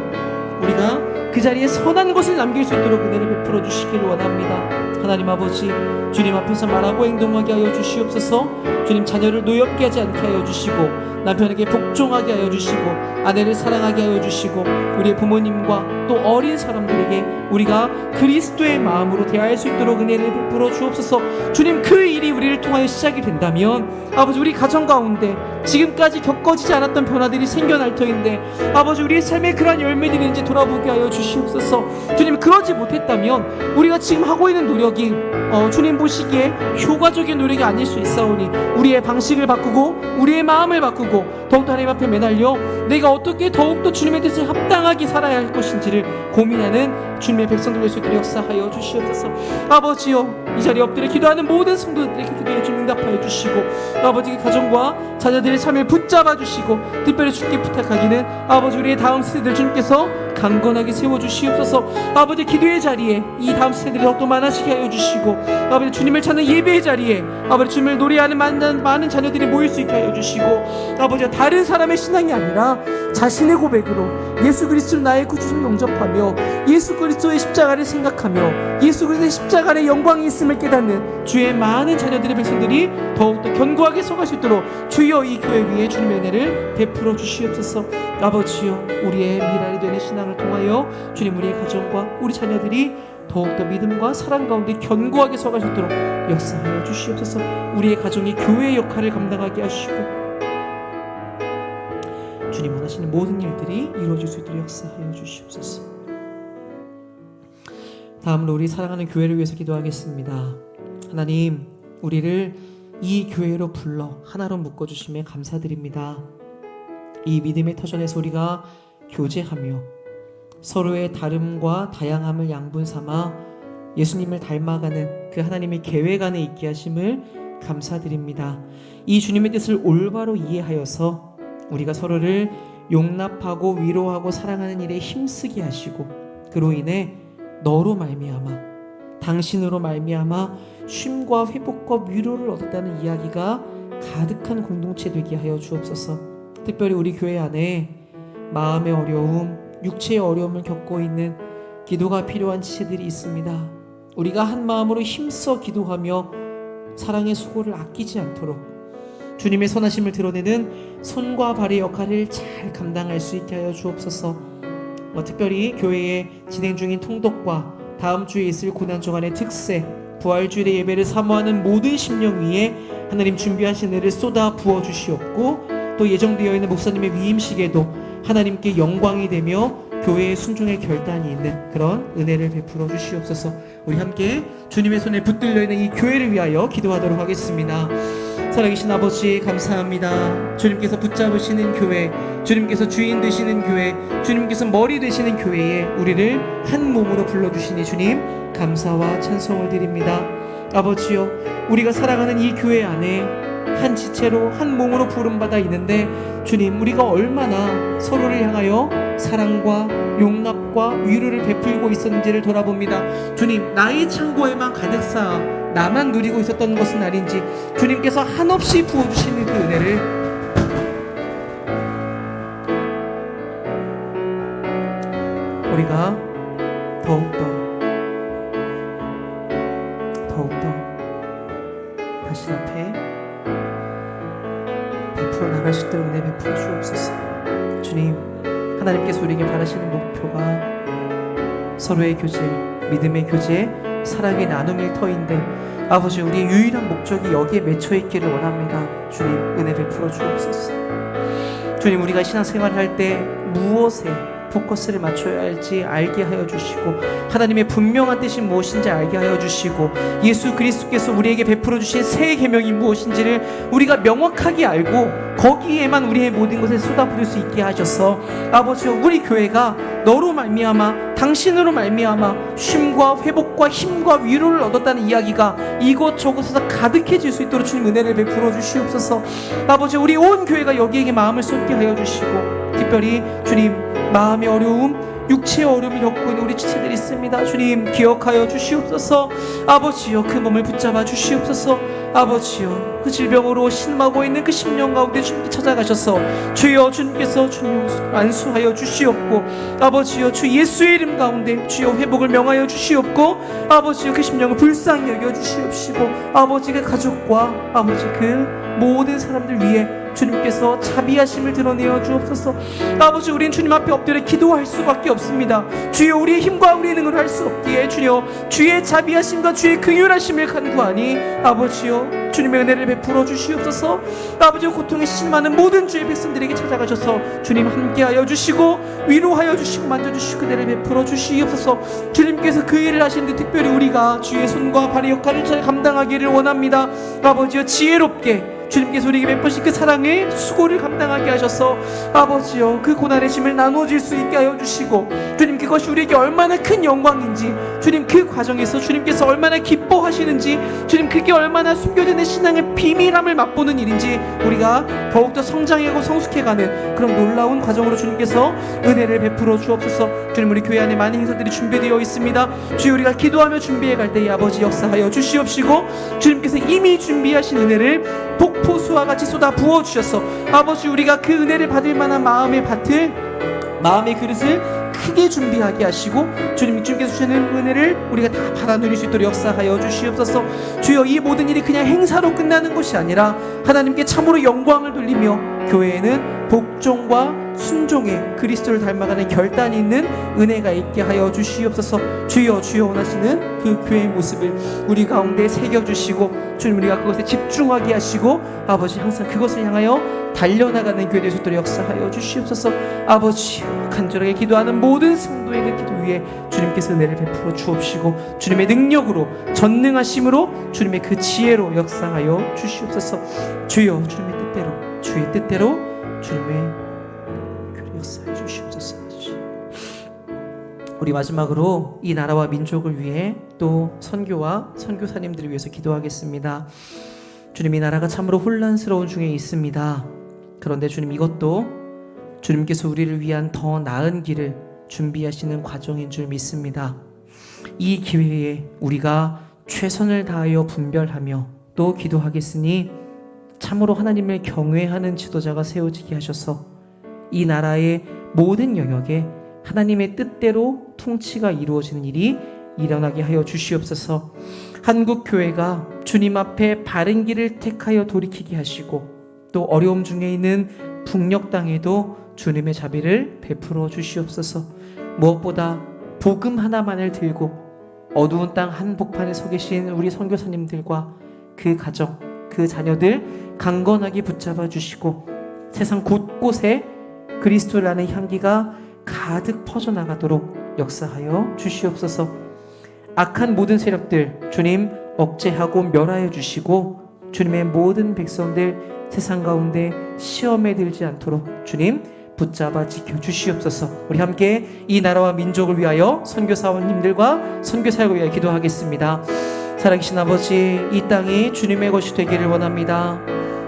우리가 그 자리에 선한 것을 남길 수 있도록 은혜를 베풀어 주시기를 원합니다. 하나님 아버지, 주님 앞에서 말하고 행동하게 하여 주시옵소서. 주님, 자녀를 노엽게 하지 않게 하여 주시고 남편에게 복종하게 하여 주시고 아내를 사랑하게 하여 주시고 우리의 부모님과 또 어린 사람들에게 우리가 그리스도의 마음으로 대할 수 있도록 은혜를 베풀어 주옵소서. 주님, 그 일이 우리를 통하여 시작이 된다면 아버지, 우리 가정 가운데 지금까지 겪어지지 않았던 변화들이 생겨날 터인데 아버지, 우리의 삶에 그러한 열매들이 이제 돌아보게 하여 주시옵소서. 주님, 그러지 못했다면 우리가 지금 하고 있는 노력이 주님 보시기에 효과적인 노력이 아닐 수 있사오니 우리의 방식을 바꾸고 우리의 마음을 바꾸고 더욱더 하나님 앞에 매달려 내가 어떻게 더욱더 주님의 뜻을 합당하게 살아야 할 것인지를 고민하는 주님의 백성들 될 수 있도록 역사하여 주시옵소서. 아버지여, 이 자리에 엎드려 기도하는 모든 성도들에게 기도에 좀 응답하여 주시고 아버지, 가정과 자녀들의 삶을 붙잡아 주시고 특별히 주께 부탁하기는 아버지, 우리의 다음 세대들 주님께서 강건하게 세워주시옵소서. 아버지, 기도의 자리에 이 다음 세대들이 더욱더 많아지게 하여 주시고 아버지, 주님을 찾는 예배의 자리에 아버지, 주님을 노래하는 많은 자녀들이 모일 수 있게 하여 주시고 아버지, 다른 사람의 신앙이 아니라 자신의 고백으로 예수 그리스도를 나의 구주로 영접하며 예수 그리스도의 십자가를 생각하며 예수 그리스도의 십자가 안에 영광이 있음을 깨닫는 주의 많은 자녀들의 백성들이 더욱더 견고하게 서갈 수 있도록 주여 이 교회 위에 주님의 은혜를 베풀어 주시옵소서. 아버지여, 우리의 미랄이 되는 신앙을 통하여 주님, 우리의 가정과 우리 자녀들이 더욱더 믿음과 사랑 가운데 견고하게 서갈 수 있도록 역사하여 주시옵소서. 우리의 가정이 교회의 역할을 감당하게 하시고 주님 원하시는 모든 일들이 이루어질 수 있도록 역사하여 주시옵소서. 다음으로 우리 사랑하는 교회를 위해서 기도하겠습니다. 하나님, 우리를 이 교회로 불러 하나로 묶어주심에 감사드립니다. 이 믿음의 터전에서 우리가 교제하며 서로의 다름과 다양함을 양분 삼아 예수님을 닮아가는 그 하나님의 계획 안에 있게 하심을 감사드립니다. 이 주님의 뜻을 올바로 이해하여서 우리가 서로를 용납하고 위로하고 사랑하는 일에 힘쓰게 하시고 그로 인해 너로 말미암아 당신으로 말미암아 쉼과 회복과 위로를 얻었다는 이야기가 가득한 공동체 되게 하여 주옵소서. 특별히 우리 교회 안에 마음의 어려움, 육체의 어려움을 겪고 있는 기도가 필요한 지체들이 있습니다. 우리가 한 마음으로 힘써 기도하며 사랑의 수고를 아끼지 않도록 주님의 선하심을 드러내는 손과 발의 역할을 잘 감당할 수 있게 하여 주옵소서. 특별히 교회에 진행 중인 통독과 다음 주에 있을 고난주간의 특세, 부활주일의 예배를 사모하는 모든 심령 위에 하나님 준비하신 은혜를 쏟아 부어주시옵고 또 예정되어 있는 목사님의 위임식에도 하나님께 영광이 되며 교회의 순종의 결단이 있는 그런 은혜를 베풀어 주시옵소서. 우리 함께 주님의 손에 붙들려 있는 이 교회를 위하여 기도하도록 하겠습니다. 살아계신 아버지, 감사합니다. 주님께서 붙잡으시는 교회, 주님께서 주인 되시는 교회, 주님께서 머리 되시는 교회에 우리를 한 몸으로 불러주시니 주님 감사와 찬송을 드립니다. 아버지여, 우리가 살아가는 이 교회 안에 한 지체로 한 몸으로 부름받아 있는데 주님, 우리가 얼마나 서로를 향하여 사랑과 용납과 위로를 베풀고 있었는지를 돌아봅니다. 주님, 나의 창고에만 가득 쌓아 나만 누리고 있었던 것은 아닌지 주님께서 한없이 부어주시는 그 은혜를 우리가 더욱더 당신 앞에 베풀어 나갈 수 있도록 은혜 베풀어 주옵소서. 주님, 하나님께서 우리에게 바라시는 목표가 서로의 교제, 믿음의 교제, 사랑의 나눔일 터인데 아버지, 우리의 유일한 목적이 여기에 맺혀 있기를 원합니다. 주님, 은혜 베풀어 주옵소서. 주님, 우리가 신앙생활을 할 때 무엇에 포커스를 맞춰야 할지 알게 하여 주시고, 하나님의 분명한 뜻이 무엇인지 알게 하여 주시고, 예수 그리스도께서 우리에게 베풀어 주신 새 계명이 무엇인지를 우리가 명확하게 알고 거기에만 우리의 모든 것을 쏟아부을 수 있게 하셔서 아버지여, 우리 교회가 너로 말미암아, 당신으로 말미암아 쉼과 회복과 힘과 위로를 얻었다는 이야기가 이곳저곳에서 가득해질 수 있도록 주님 은혜를 베풀어 주시옵소서. 아버지, 우리 온 교회가 여기에게 마음을 쏟게 하여 주시고, 특별히 주님 마음의 어려움, 육체의 어려움을 겪고 있는 우리 지체들이 있습니다. 주님 기억하여 주시옵소서. 아버지여, 그 몸을 붙잡아 주시옵소서. 아버지여, 그 질병으로 신음하고 있는 그 심령 가운데 주님께 찾아가셔서 주여, 주님께서 주님 안수하여 주시옵고, 아버지여, 주 예수의 이름 가운데 주여 회복을 명하여 주시옵고, 아버지여, 그 심령을 불쌍히 여겨 주시옵시고, 아버지 그 가족과 아버지 그 모든 사람들 위해 주님께서 자비하심을 드러내어 주옵소서. 아버지, 우리는 주님 앞에 엎드려 기도할 수밖에 없습니다. 주여, 우리의 힘과 우리의 능으로 할 수 없기에 주여 주의 자비하심과 주의 긍휼하심을 간구하니 아버지여, 주님의 은혜를 베풀어 주시옵소서. 아버지, 고통에 신음하는 모든 주의 백성들에게 찾아가셔서 주님 함께하여 주시고 위로하여 주시고 만져주시고 은혜를 베풀어 주시옵소서. 주님께서 그 일을 하시는데 특별히 우리가 주의 손과 발의 역할을 잘 감당하기를 원합니다. 아버지여, 지혜롭게 주님께서 우리에게 베푸신 그 사랑의 수고를 감당하게 하셔서 아버지여, 그 고난의 짐을 나눠질 수 있게 하여 주시고, 주님 그것이 우리에게 얼마나 큰 영광인지, 주님 그 과정에서 주님께서 얼마나 기뻐하시는지, 주님 그게 얼마나 숨겨진 내 신앙의 비밀함을 맛보는 일인지 우리가 더욱더 성장하고 성숙해가는 그런 놀라운 과정으로 주님께서 은혜를 베풀어 주옵소서. 주님, 우리 교회 안에 많은 행사들이 준비되어 있습니다. 주여, 우리가 기도하며 준비해 갈 때에 아버지 역사하여 주시옵시고, 주님께서 이미 준비하신 은혜를 폭포수와 같이 쏟아 부어 주셔서 아버지, 우리가 그 은혜를 받을 만한 마음의 밭을, 마음의 그릇을 크게 준비하게 하시고, 주님께서 주시는 은혜를 우리가 다 받아 누릴 수 있도록 역사하여 주시옵소서. 주여, 이 모든 일이 그냥 행사로 끝나는 것이 아니라 하나님께 참으로 영광을 돌리며 교회에는 복종과 순종의 그리스도를 닮아가는 결단이 있는 은혜가 있게 하여 주시옵소서. 주여, 주여 원하시는 그 교회의 모습을 우리 가운데 새겨주시고, 주님 우리가 그것에 집중하게 하시고, 아버지 항상 그것을 향하여 달려나가는 교회 될 수 있도록 역사하여 주시옵소서. 아버지, 간절하게 기도하는 모든 성도의 그 기도 위에 주님께서 은혜를 베풀어 주옵시고, 주님의 능력으로, 전능하심으로, 주님의 그 지혜로 역사하여 주시옵소서. 주여, 주님의 뜻대로, 주의 뜻대로 주님의 역사해 주시옵소서. 우리 마지막으로 이 나라와 민족을 위해 또 선교와 선교사님들을 위해서 기도하겠습니다. 주님, 이 나라가 참으로 혼란스러운 중에 있습니다. 그런데 주님, 이것도 주님께서 우리를 위한 더 나은 길을 준비하시는 과정인 줄 믿습니다. 이 기회에 우리가 최선을 다하여 분별하며 또 기도하겠으니 참으로 하나님을 경외하는 지도자가 세워지게 하셔서 이 나라의 모든 영역에 하나님의 뜻대로 통치가 이루어지는 일이 일어나게 하여 주시옵소서. 한국 교회가 주님 앞에 바른 길을 택하여 돌이키게 하시고, 또 어려움 중에 있는 북녘 땅에도 주님의 자비를 베풀어 주시옵소서. 무엇보다 복음 하나만을 들고 어두운 땅 한복판에 서 계신 우리 선교사님들과 그 가정, 그 자녀들 강건하게 붙잡아 주시고, 세상 곳곳에 그리스도라는 향기가 가득 퍼져나가도록 역사하여 주시옵소서. 악한 모든 세력들 주님 억제하고 멸하여 주시고, 주님의 모든 백성들 세상 가운데 시험에 들지 않도록 주님 붙잡아 지켜 주시옵소서. 우리 함께 이 나라와 민족을 위하여 선교사원님들과 선교사역을 위하여 기도하겠습니다. 살아계신 아버지, 이 땅이 주님의 것이 되기를 원합니다.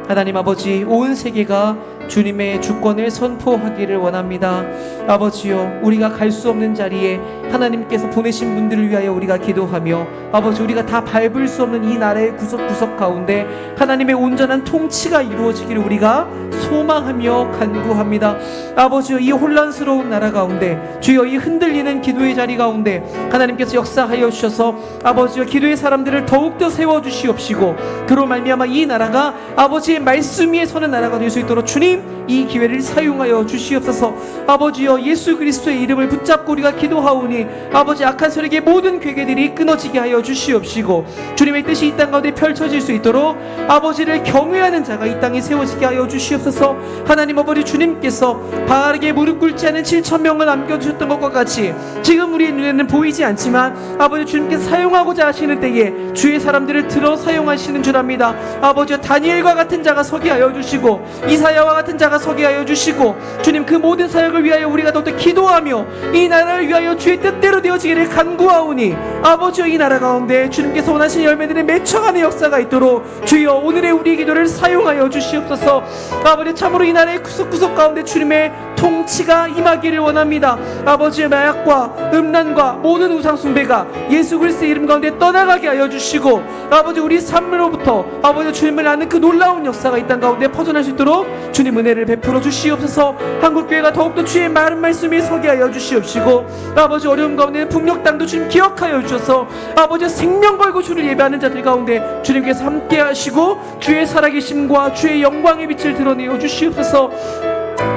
하나님 아버지, 온 세계가 주님의 주권을 선포하기를 원합니다. 아버지요, 우리가 갈 수 없는 자리에 하나님께서 보내신 분들을 위하여 우리가 기도하며, 아버지, 우리가 다 밟을 수 없는 이 나라의 구석구석 가운데 하나님의 온전한 통치가 이루어지기를 우리가 소망하며 간구합니다. 아버지요, 이 혼란스러운 나라 가운데, 주여, 이 흔들리는 기도의 자리 가운데 하나님께서 역사하여 주셔서 아버지요, 기도의 사람들을 더욱더 세워주시옵시고, 그로 말미암아 이 나라가 아버지의 말씀 위에 서는 나라가 될 수 있도록 주님 주님 이 기회를 사용하여 주시옵소서. 아버지여, 예수 그리스도의 이름을 붙잡고 우리가 기도하오니 아버지, 악한 세력의 모든 괴계들이 끊어지게 하여 주시옵시고 주님의 뜻이 이 땅 가운데 펼쳐질 수 있도록 아버지를 경외하는 자가 이 땅에 세워지게 하여 주시옵소서. 하나님 아버지, 주님께서 바알에게 무릎 꿇지 않은 7,000명을 남겨두셨던 것과 같이 지금 우리의 눈에는 보이지 않지만 아버지, 주님께서 사용하고자 하시는 때에 주의 사람들을 들어 사용하시는 줄 압니다. 아버지, 다니엘과 같은 자가 서게 하여 주시고 이사야와 같은 자가 서게 하여 주시고 주님, 그 모든 사역을 위하여 우리가 더욱더 기도하며 이 나라를 위하여 주의 뜻대로 되어지기를 간구하오니 아버지여, 이 나라 가운데 주님께서 원하시는 열매들의 맺혀가는 역사가 있도록 주여 오늘의 우리의 기도를 사용하여 주시옵소서. 아버지, 참으로 이 나라의 구석구석 가운데 주님의 통치가 임하기를 원합니다. 아버지의 마약과 음란과 모든 우상 숭배가 예수 그리스도의 이름 가운데 떠나가게 하여 주시고 아버지, 우리 삶으로부터 아버지 주님을 아는 그 놀라운 역사가 이 땅 가운데 퍼져날 수 있도록 주님 은혜를 베풀어 주시옵소서. 한국교회가 더욱더 주의 마른 말씀에 서게 하여 주시옵시고 아버지, 어려움 가운데 북녘 땅도 주님 기억하여 주셔서 아버지, 생명 걸고 주를 예배하는 자들 가운데 주님께서 함께 하시고 주의 살아계심과 주의 영광의 빛을 드러내어 주시옵소서.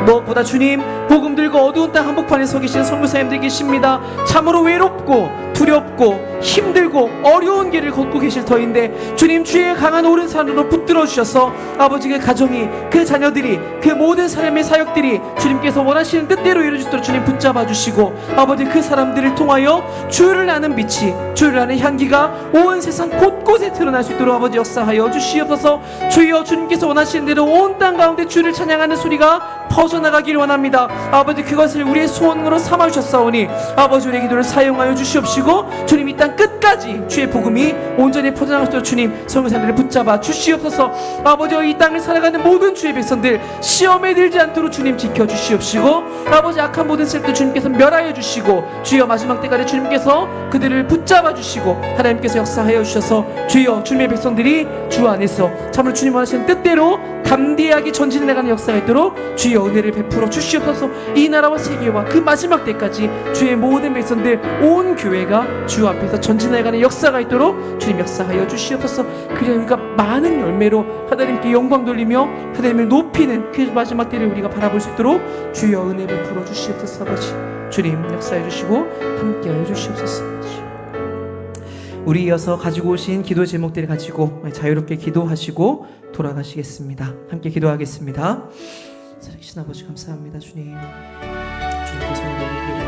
무엇보다 주님, 복음 들고 어두운 땅 한복판에 서 계신 선교사님들 계십니다. 참으로 외롭고 두렵고 힘들고 어려운 길을 걷고 계실 터인데 주님, 주의 강한 오른손으로 붙들어 주셔서 아버지, 그 가정이, 그 자녀들이, 그 모든 사람의 사역들이 주님께서 원하시는 뜻대로 이루어지도록 주님 붙잡아 주시고 아버지, 그 사람들을 통하여 주를 아는 빛이, 주를 아는 향기가 온 세상 곳곳에 드러날 수 있도록 아버지 역사하여 주시옵소서. 주여, 주님께서 원하시는 대로 온 땅 가운데 주를 찬양하는 소리가 퍼져나가기를 원합니다. 아버지, 그것을 우리의 소원으로 삼아주셨사오니 아버지, 우리의 기도를 사용하여 주시옵시고 주님, 이 땅 끝까지 주의 복음이 온전히 퍼져나갈 수 있도록 주님 선교사들을 붙잡아 주시옵소서. 아버지, 이 땅을 살아가는 모든 주의 백성들 시험에 들지 않도록 주님 지켜주시옵시고 아버지, 악한 모든 세력도 주님께서 멸하여 주시고 주여, 마지막 때까지 주님께서 그들을 붙잡아 주시고 하나님께서 역사하여 주셔서 주여, 주님의 백성들이 주 안에서 참으로 주님 원하시는 뜻대로 담대하게 전진해 나가는 역사가 있도록 주여 은혜를 베풀어 주시옵소서. 이 나라와 세계와 그 마지막 때까지 주의 모든 백성들, 온 교회가 주 앞에서 전진해 가는 역사가 있도록 주님 역사하여 주시옵소서. 그래야 우리가 많은 열매로 하나님께 영광 돌리며 하나님을 높이는 그 마지막 때를 우리가 바라볼 수 있도록 주여 은혜 베풀어 주시옵소서. 아버지, 주님 역사해 주시고 함께하여 주시옵소서. 우리 이어서 가지고 오신 기도 제목들을 가지고 자유롭게 기도하시고 돌아가시겠습니다. 함께 기도하겠습니다. 살아계신 아버지, 감사합니다. 주님께서 우리에게